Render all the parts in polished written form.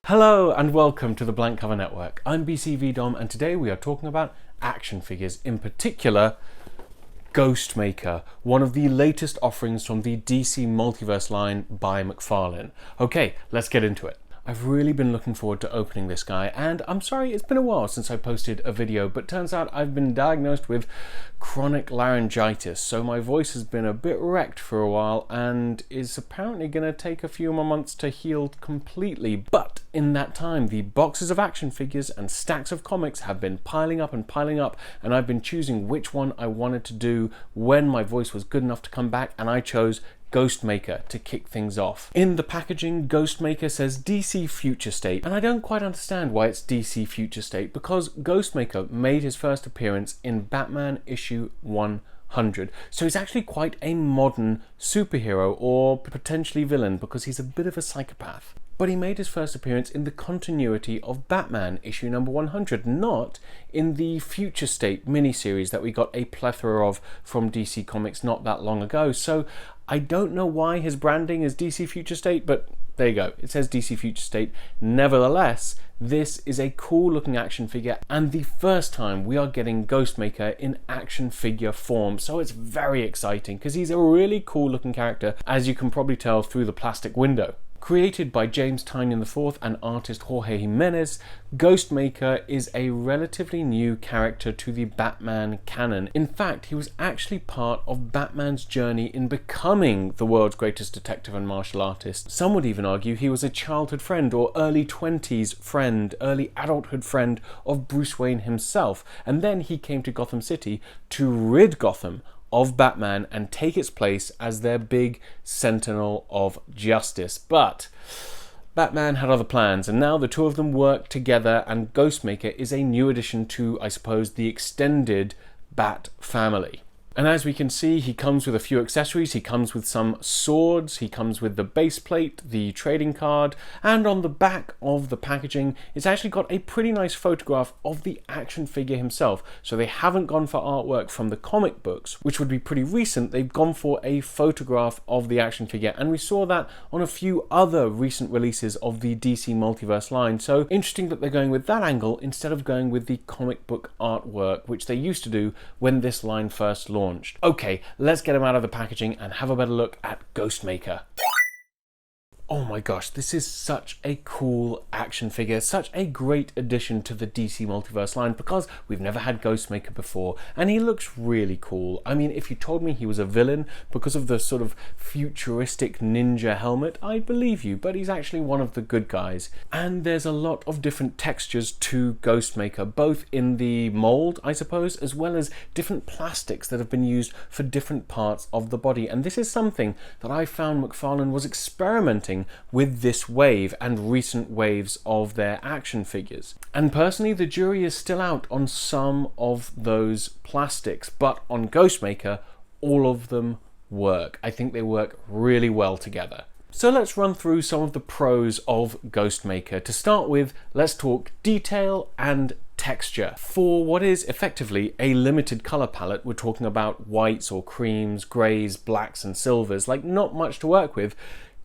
Hello and welcome to the Blank Cover Network. I'm BCV Dom and today we are talking about action figures, in particular Ghostmaker, one of the latest offerings from the DC Multiverse line by McFarlane. Okay, let's get into it. I've really been looking forward to opening this guy, and I'm sorry it's been a while since I posted a video, but turns out I've been diagnosed with chronic laryngitis, so my voice has been a bit wrecked for a while and is apparently going to take a few more months to heal completely. But in that time, the boxes of action figures and stacks of comics have been piling up, and I've been choosing which one I wanted to do when my voice was good enough to come back, and I chose Ghostmaker to kick things off. In the packaging, Ghostmaker says DC Future State, and I don't quite understand why it's DC Future State, because Ghostmaker made his first appearance in Batman issue 100. So he's actually quite a modern superhero, or potentially villain, because he's a bit of a psychopath. But he made his first appearance in the continuity of Batman issue number 100, not in the Future State miniseries that we got a plethora of from DC Comics not that long ago. So I don't know why his branding is DC Future State, but there you go, it says DC Future State. Nevertheless, this is a cool looking action figure and the first time we are getting Ghostmaker in action figure form, so it's very exciting because he's a really cool looking character, as you can probably tell through the plastic window. Created by James Tynion IV and artist Jorge Jimenez, Ghostmaker is a relatively new character to the Batman canon. In fact, he was actually part of Batman's journey in becoming the world's greatest detective and martial artist. Some would even argue he was a childhood friend or early 20s friend, early adulthood friend of Bruce Wayne himself, and then he came to Gotham City to rid Gotham of Batman and take its place as their big sentinel of justice. But Batman had other plans, and now the two of them work together, and Ghostmaker is a new addition to, I suppose, the extended Bat family. And as we can see, he comes with a few accessories. He comes with some swords, he comes with the base plate, the trading card, and on the back of the packaging, it's actually got a pretty nice photograph of the action figure himself. So they haven't gone for artwork from the comic books, which would be pretty recent. They've gone for a photograph of the action figure, and we saw that on a few other recent releases of the DC Multiverse line. So interesting that they're going with that angle instead of going with the comic book artwork, which they used to do when this line first launched. Okay, let's get him out of the packaging and have a better look at Ghostmaker. Oh my gosh, this is such a cool action figure, such a great addition to the DC Multiverse line because we've never had Ghostmaker before, and he looks really cool. I mean, if you told me he was a villain because of the sort of futuristic ninja helmet, I'd believe you, but he's actually one of the good guys. And there's a lot of different textures to Ghostmaker, both in the mold, I suppose, as well as different plastics that have been used for different parts of the body. And this is something that I found McFarlane was experimenting with this wave and recent waves of their action figures. And personally, the jury is still out on some of those plastics, but on Ghostmaker, all of them work. I think they work really well together. So let's run through some of the pros of Ghostmaker. To start with, let's talk detail and texture. For what is effectively a limited color palette, we're talking about whites or creams, grays, blacks and silvers, like not much to work with.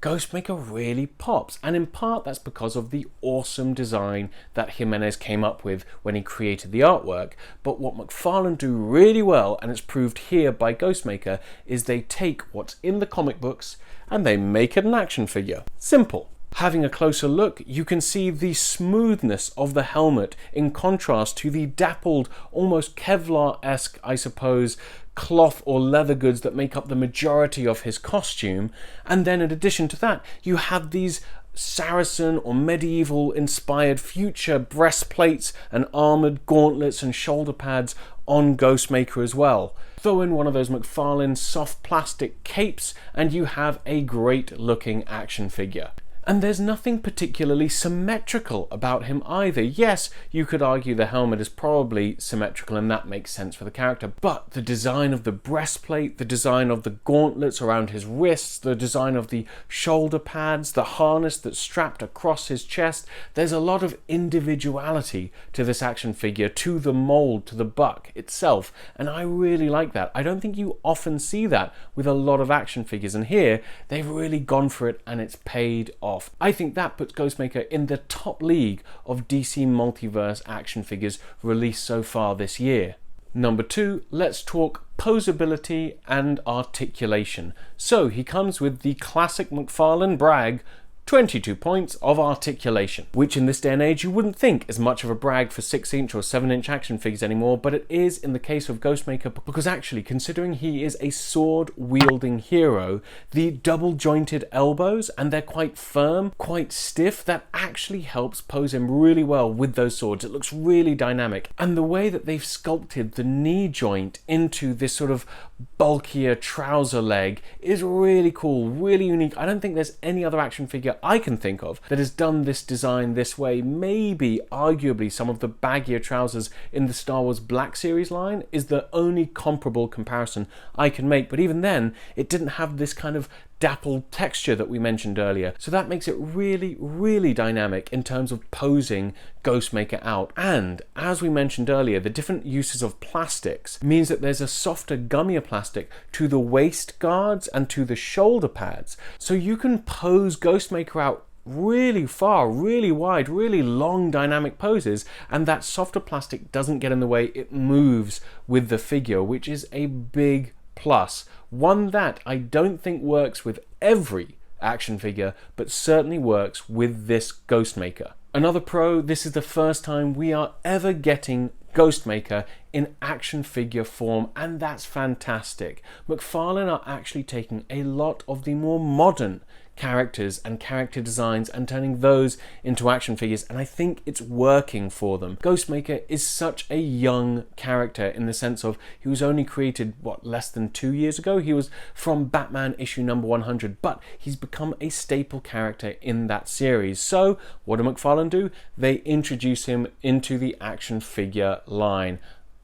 Ghostmaker really pops, and in part that's because of the awesome design that Jimenez came up with when he created the artwork. But what McFarlane do really well, and it's proved here by Ghostmaker, is they take what's in the comic books and they make it an action figure. Simple. Having a closer look, you can see the smoothness of the helmet in contrast to the dappled, almost Kevlar-esque, I suppose, cloth or leather goods that make up the majority of his costume. And then in addition to that, you have these Saracen or medieval inspired future breastplates and armored gauntlets and shoulder pads on Ghostmaker as well. Throw in one of those McFarlane soft plastic capes and you have a great looking action figure. And there's nothing particularly symmetrical about him either. Yes, you could argue the helmet is probably symmetrical and that makes sense for the character, but the design of the breastplate, the design of the gauntlets around his wrists, the design of the shoulder pads, the harness that's strapped across his chest, there's a lot of individuality to this action figure, to the mold, to the buck itself, and I really like that. I don't think you often see that with a lot of action figures, and here they've really gone for it and it's paid off. off. I think that puts Ghostmaker in the top league of DC Multiverse action figures released so far this year. Number 2, let's talk posability and articulation. So he comes with the classic McFarlane brag, 22 points of articulation, which in this day and age you wouldn't think is much of a brag for 6-inch or 7-inch action figures anymore, but it is in the case of Ghostmaker, because actually, considering he is a sword-wielding hero, the double-jointed elbows, and they're quite firm, quite stiff, that actually helps pose him really well with those swords. It looks really dynamic. And the way that they've sculpted the knee joint into this sort of bulkier trouser leg is really cool, really unique. I don't think there's any other action figure I can think of that has done this design this way. Maybe, arguably, some of the baggier trousers in the Star Wars Black Series line is the only comparable comparison I can make, but even then, it didn't have this kind of dappled texture that we mentioned earlier. So that makes it really, really dynamic in terms of posing Ghostmaker out. And as we mentioned earlier, the different uses of plastics means that there's a softer, gummier plastic to the waist guards and to the shoulder pads. So you can pose Ghostmaker out really far, really wide, really long dynamic poses, and that softer plastic doesn't get in the way. It moves with the figure, which is a big plus. One that I don't think works with every action figure, but certainly works with this Ghostmaker. Another pro, this is the first time we are ever getting Ghostmaker in action figure form, and that's fantastic. McFarlane are actually taking a lot of the more modern characters and character designs and turning those into action figures, and I think it's working for them. Ghostmaker is such a young character in the sense of he was only created, less than 2 years ago? He was from Batman issue number 100, but he's become a staple character in that series. So what do McFarlane do? They introduce him into the action figure line.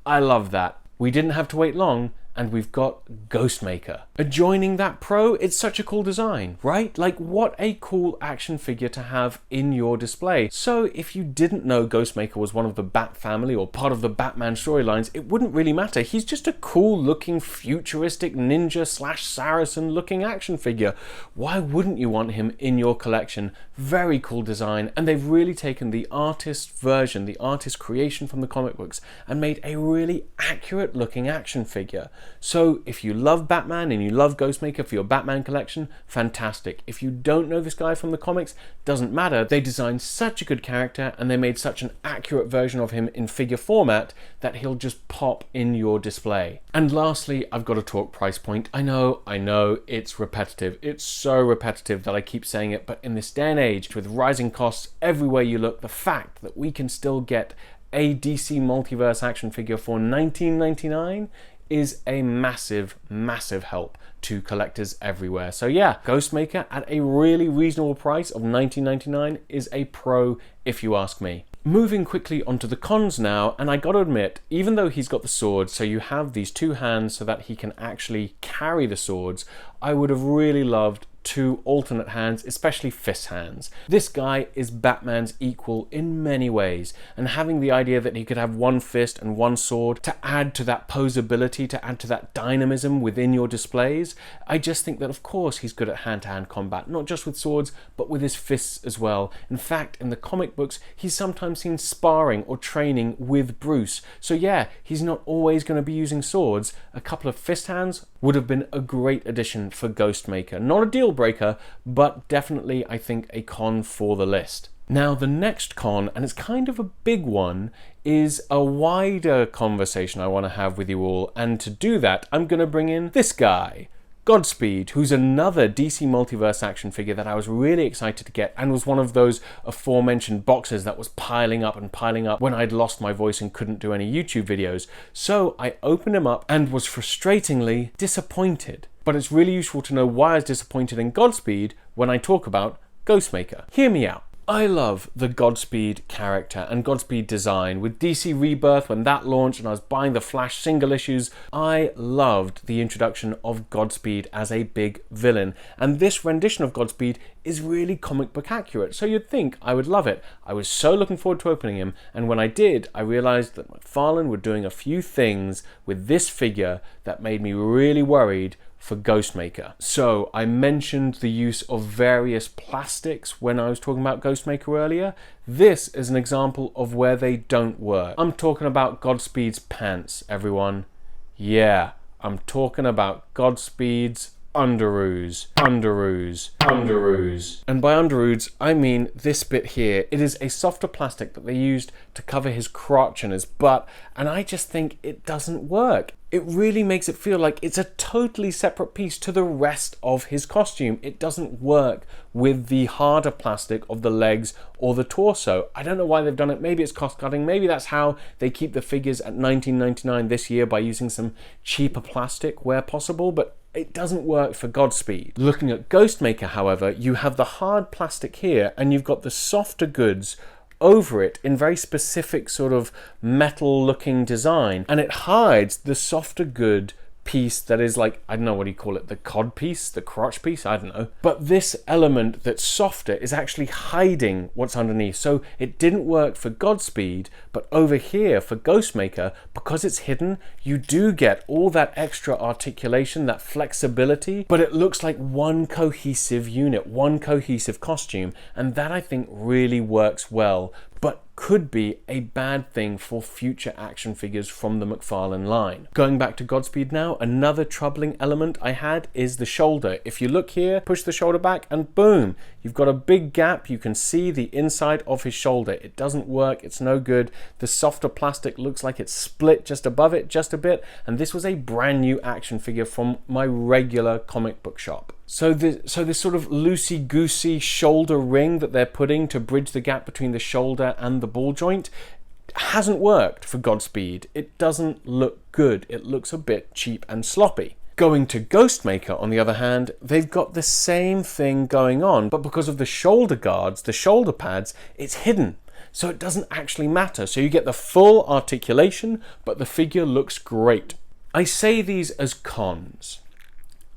I love that. We didn't have to wait long, and we've got Ghostmaker. Adjoining that pro, it's such a cool design, right? Like, what a cool action figure to have in your display. So if you didn't know Ghostmaker was one of the Bat family or part of the Batman storylines, it wouldn't really matter. He's just a cool looking futuristic ninja / Saracen looking action figure. Why wouldn't you want him in your collection? Very cool design, and they've really taken the artist version, the artist creation from the comic books, and made a really accurate looking action figure. So if you love Batman and you love Ghostmaker for your Batman collection, fantastic. If you don't know this guy from the comics, doesn't matter. They designed such a good character and they made such an accurate version of him in figure format that he'll just pop in your display. And lastly, I've got to talk price point. I know, it's repetitive. It's so repetitive that I keep saying it, but in this day and age, with rising costs everywhere you look, the fact that we can still get a DC Multiverse action figure for $19.99 is a massive, massive help to collectors everywhere. So yeah, Ghostmaker at a really reasonable price of $19.99 is a pro if you ask me. Moving quickly onto the cons now, and I gotta admit, even though he's got the sword, so you have these two hands so that he can actually carry the swords, I would have really loved 2 alternate hands, especially fist hands. This guy is Batman's equal in many ways, and having the idea that he could have 1 fist and 1 sword to add to that posability, to add to that dynamism within your displays, I just think that of course he's good at hand-to-hand combat, not just with swords, but with his fists as well. In fact, in the comic books, he's sometimes seen sparring or training with Bruce. So yeah, he's not always going to be using swords. A couple of fist hands would have been a great addition for Ghostmaker. Not a deal breaker, but definitely I think a con for the list. Now the next con, and it's kind of a big one, is a wider conversation I want to have with you all, and to do that I'm going to bring in this guy, Godspeed, who's another DC Multiverse action figure that I was really excited to get, and was one of those aforementioned boxes that was piling up and piling up when I'd lost my voice and couldn't do any YouTube videos. So I opened him up and was frustratingly disappointed. But it's really useful to know why I was disappointed in Godspeed when I talk about Ghostmaker. Hear me out. I love the Godspeed character and Godspeed design. With DC Rebirth, when that launched and I was buying the Flash single issues, I loved the introduction of Godspeed as a big villain. And this rendition of Godspeed is really comic book accurate, so you'd think I would love it. I was so looking forward to opening him, and when I did, I realized that McFarlane were doing a few things with this figure that made me really worried for Ghostmaker. So I mentioned the use of various plastics when I was talking about Ghostmaker earlier. This is an example of where they don't work. I'm talking about Godspeed's pants, everyone. Yeah, I'm talking about Godspeed's underoos. And by underoos, I mean this bit here. It is a softer plastic that they used to cover his crotch and his butt, and I just think it doesn't work. It really makes it feel like it's a totally separate piece to the rest of his costume. It doesn't work with the harder plastic of the legs or the torso. I don't know why they've done it. Maybe it's cost cutting. Maybe that's how they keep the figures at $19.99 this year, by using some cheaper plastic where possible, but it doesn't work for Godspeed. Looking at Ghostmaker, however, you have the hard plastic here and you've got the softer goods over it in very specific sort of metal looking design, and it hides the softer good piece that is like, I don't know what do you call it, the cod piece, the crotch piece, I don't know. But this element that's softer is actually hiding what's underneath. So it didn't work for Godspeed, but over here for Ghostmaker, because it's hidden, you do get all that extra articulation, that flexibility, but it looks like one cohesive unit, one cohesive costume, and that I think really works well, but could be a bad thing for future action figures from the McFarlane line. Going back to Godspeed now, another troubling element I had is the shoulder. If you look here, push the shoulder back and boom, you've got a big gap. You can see the inside of his shoulder. It doesn't work, it's no good. The softer plastic looks like it's split just above it, just a bit, and this was a brand new action figure from my regular comic book shop. So this sort of loosey-goosey shoulder ring that they're putting to bridge the gap between the shoulder and the ball joint hasn't worked for Godspeed. It doesn't look good. It looks a bit cheap and sloppy. Going to Ghostmaker, on the other hand, they've got the same thing going on, but because of the shoulder guards, the shoulder pads, it's hidden. So it doesn't actually matter. So you get the full articulation, but the figure looks great. I say these as cons.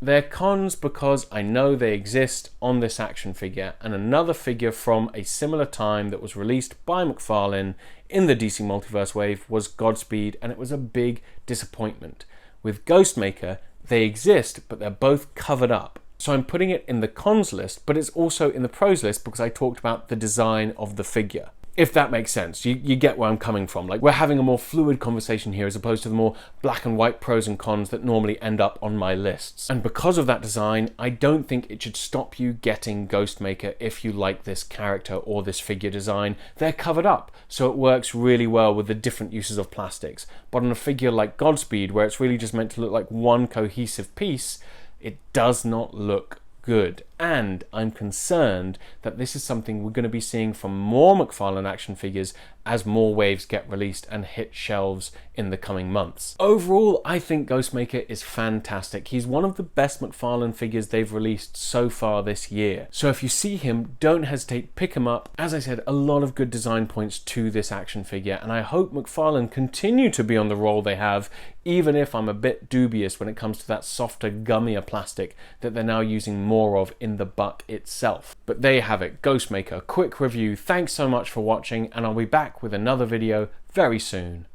They're cons because I know they exist on this action figure, and another figure from a similar time that was released by McFarlane in the DC Multiverse wave was Godspeed, and it was a big disappointment. With Ghostmaker, they exist, but they're both covered up. So I'm putting it in the cons list, but it's also in the pros list because I talked about the design of the figure. If that makes sense, you get where I'm coming from. Like, we're having a more fluid conversation here as opposed to the more black and white pros and cons that normally end up on my lists. And because of that design, I don't think it should stop you getting Ghostmaker if you like this character or this figure design. They're covered up, so it works really well with the different uses of plastics. But on a figure like Godspeed, where it's really just meant to look like one cohesive piece, it does not look good. And I'm concerned that this is something we're going to be seeing from more McFarlane action figures as more waves get released and hit shelves in the coming months. Overall, I think Ghostmaker is fantastic. He's one of the best McFarlane figures they've released so far this year. So if you see him, don't hesitate, pick him up. As I said, a lot of good design points to this action figure, and I hope McFarlane continue to be on the roll they have, even if I'm a bit dubious when it comes to that softer, gummier plastic that they're now using more of in the butt itself. But there you have it, Ghostmaker, quick review. Thanks so much for watching, and I'll be back with another video very soon.